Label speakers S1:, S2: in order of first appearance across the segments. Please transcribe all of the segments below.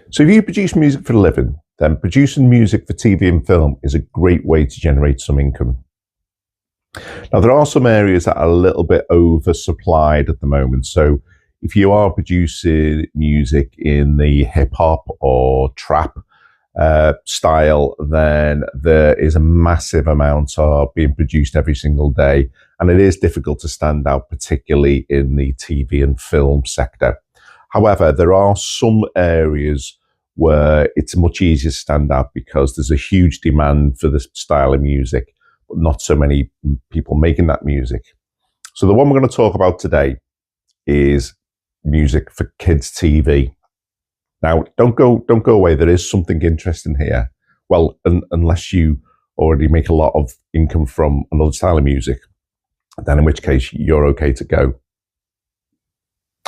S1: So if you produce music for a living, then producing music for TV and film is a great way to generate some income. Now, there are some areas that are a little bit oversupplied at the moment. So if you are producing music in the hip hop or trap style, then there is a massive amount of being produced every single day. And it is difficult to stand out, particularly in the TV and film sector. However, there are some areas where it's much easier to stand out because there's a huge demand for this style of music, but not so many people making that music. So the one we're going to talk about today is music for kids' TV. Now, don't go away. There is something interesting here. Well, unless you already make a lot of income from another style of music, then in which case you're okay to go.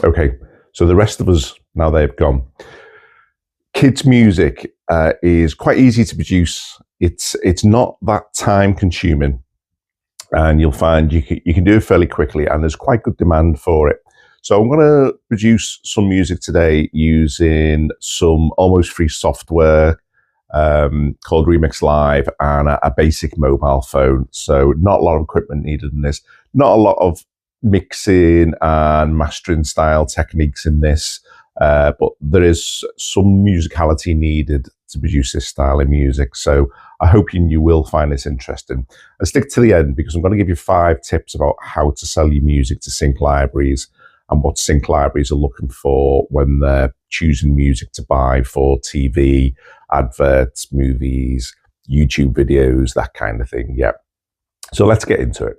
S1: Okay, so the rest of us, now they've gone. Kids' music is quite easy to produce. It's not that time consuming, and you'll find you can do it fairly quickly, and there's quite good demand for it. So I'm going to produce some music today using some almost free software called Remix Live and a basic mobile phone. So not a lot of equipment needed in this, not a lot of mixing and mastering style techniques in this, but there is some musicality needed to produce this style of music. So I hope you will find this interesting. And stick to the end because I'm going to give you 5 tips about how to sell your music to sync libraries and what sync libraries are looking for when they're choosing music to buy for TV, adverts, movies, YouTube videos, that kind of thing. Yeah. So let's get into it.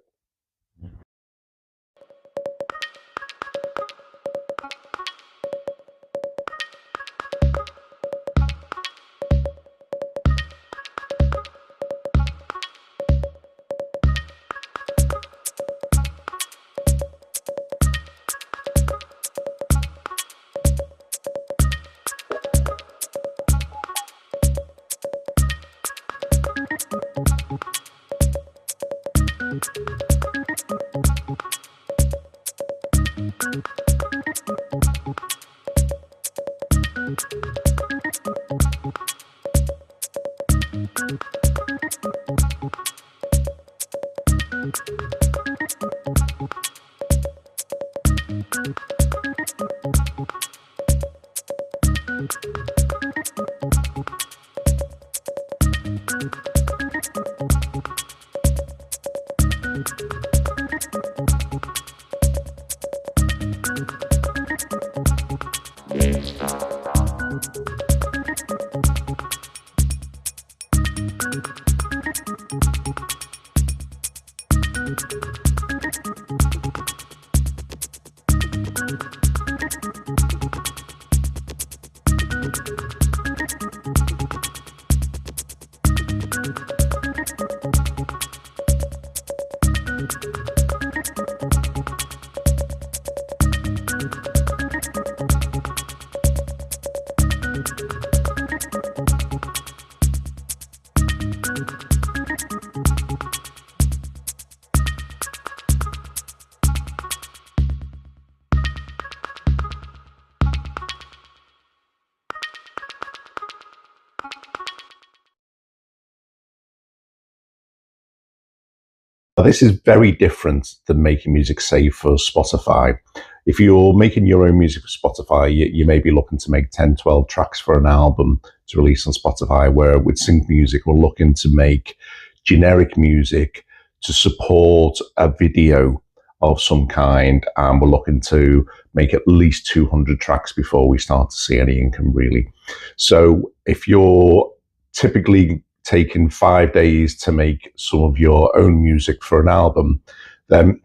S1: This is very different than making music, say, for Spotify. If you're making your own music for Spotify, you may be looking to make 10, 12 tracks for an album to release on Spotify, where with Sync Music, we're looking to make generic music to support a video of some kind, and we're looking to make at least 200 tracks before we start to see any income, really. So if you're typically taking 5 days to make some of your own music for an album, then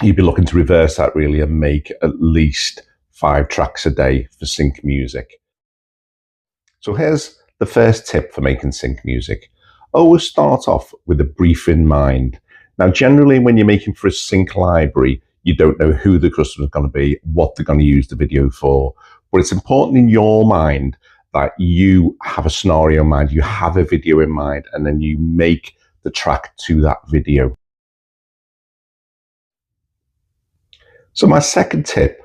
S1: you'd be looking to reverse that really and make at least 5 tracks a day for sync music. So here's the first tip for making sync music. Always start off with a brief in mind. Now, generally when you're making for a sync library, you don't know who the customer is going to be, what they're going to use the video for, but it's important in your mind that you have a scenario in mind, you have a video in mind, and then you make the track to that video. So my second tip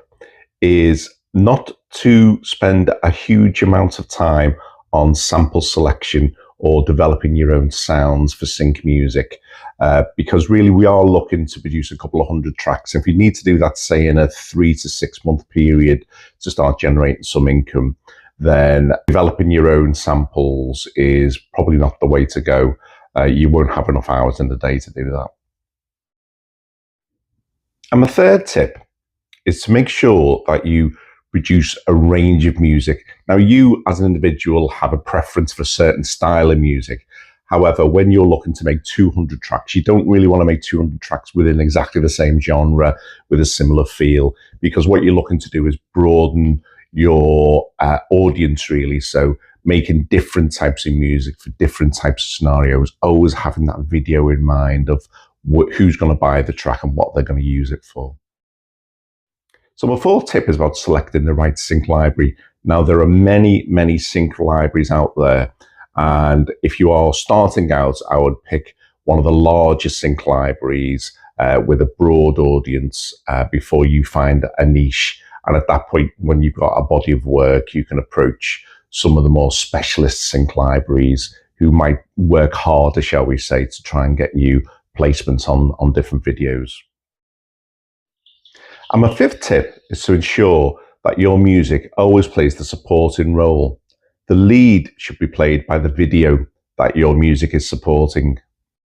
S1: is not to spend a huge amount of time on sample selection or developing your own sounds for sync music, because really we are looking to produce a couple of hundred tracks. If you need to do that, say in a 3 to 6 month period to start generating some income, then developing your own samples is probably not the way to go. You won't have enough hours in the day to do that. And the third tip is to make sure that you produce a range of music. Now, you as an individual have a preference for a certain style of music. However, when you're looking to make 200 tracks, you don't really want to make 200 tracks within exactly the same genre with a similar feel, because what you're looking to do is broaden your audience, really. So making different types of music for different types of scenarios, always having that video in mind of who's going to buy the track and what they're going to use it for. So my fourth tip is about selecting the right sync library. Now, there are many sync libraries out there. And if you are starting out, I would pick one of the larger sync libraries with a broad audience before you find a niche. And at that point, when you've got a body of work, you can approach some of the more specialist sync libraries who might work harder, shall we say, to try and get you placements on different videos. And my fifth tip is to ensure that your music always plays the supporting role. The lead should be played by the video that your music is supporting.